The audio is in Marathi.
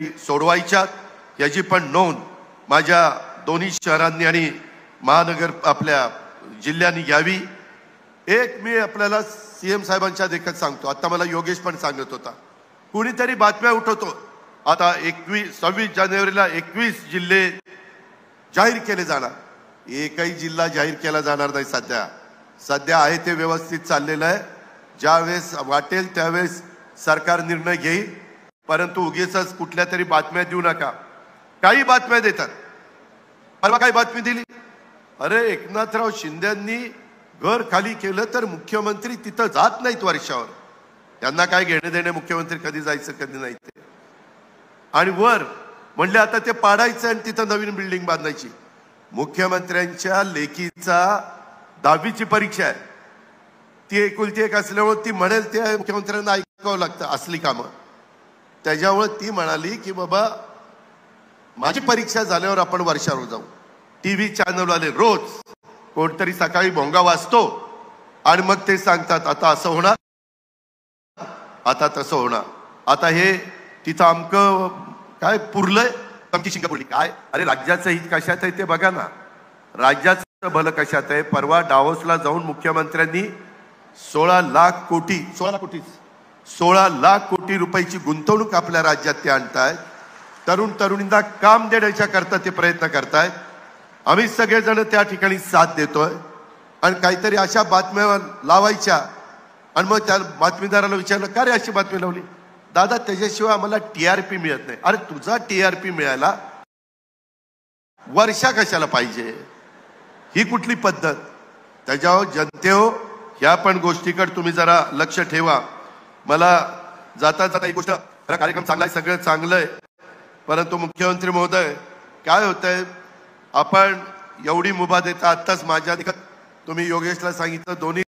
सोडवायच्या याची पण नोंद माझ्या दोन्ही शहरांनी आणि महानगर आपल्या जिल्ह्यांनी घ्यावी। एक मी आपल्याला सीएम साहेबांच्या देखत सांगतो, आता मला योगेश पण सांगत होता, कुणीतरी बातम्या उठवतो आता 26 जानेवारीला 21 जिल्हे जाहीर केले जाणार। एकही जिल्हा जाहीर केला जाणार नाही। सध्या आहे ते व्यवस्थित चाललेलं आहे। ज्यावेळेस वाटेल त्यावेळेस सरकार निर्णय घेईल, परंतु उगीचच कुठल्या तरी बातम्या देऊ नका। काही बातम्या देतात, परवा काही बातमी दिली, अरे एकनाथराव शिंदेंनी घर खाली केलं तर मुख्यमंत्री तिथं जात नाहीत वर्षावर, त्यांना काय घेणे देणे मुख्यमंत्री कधी जायचं कधी नाही ते। आणि वर म्हणले आता ते पाडायचं आणि तिथं नवीन बिल्डिंग बांधायची। मुख्यमंत्र्यांच्या लेखीचा 10वीची परीक्षा आहे, ती एकुलती एक असल्यामुळे ती म्हणेल ते मुख्यमंत्र्यांना ऐकावं लागतं असली कामं। त्याच्यामुळे ती म्हणाली की बाबा माझी परीक्षा झाल्यावर आपण वर्षावर जाऊ। टीव्ही चॅनलवाले रोज कोणतरी सकाळी भोंगा वाजतो आणि मग ते सांगतात आता असं होणार, आता तसं होणार, आता हे तिथं आमकं काय पुरलंय, आमची शिंगा पुरली काय। अरे राज्याचं हित कशात आहे ते बघा ना, राज्याचं भलं कशात आहे। परवा डावोसला जाऊन मुख्यमंत्र्यांनी 16 लाख कोटी रुपयाची गुंतवणूक आपल्या राज्यात ते आणतायत। तरुणींना काम देण्याच्या करता ते प्रयत्न करतायत। आम्ही सगळेजण त्या ठिकाणी साथ देतोय आणि काहीतरी अशा बातम्या लावायच्या आणि मग त्या बातमीदाराला विचारलं का रे अशी बातमी लावली, दादा त्याच्याशिवाय आम्हाला टीआरपी मिळत नाही। अरे तुझा टीआरपी मिळायला वर्षा कशाला पाहिजे, ही कुठली पद्धत। त्याच्यावर जनतेहो ह्या पण गोष्टीकडे तुम्ही जरा लक्ष ठेवा। मला जाता जाता एक गोष्ट, कार्यक्रम चांगला आहे, सगळं चांगलं आहे, परंतु मुख्यमंत्री महोदय काय होतंय, आपण एवढी मुभा देता। आत्ताच माझ्या तुम्ही योगेशला सांगितलं दोन्ही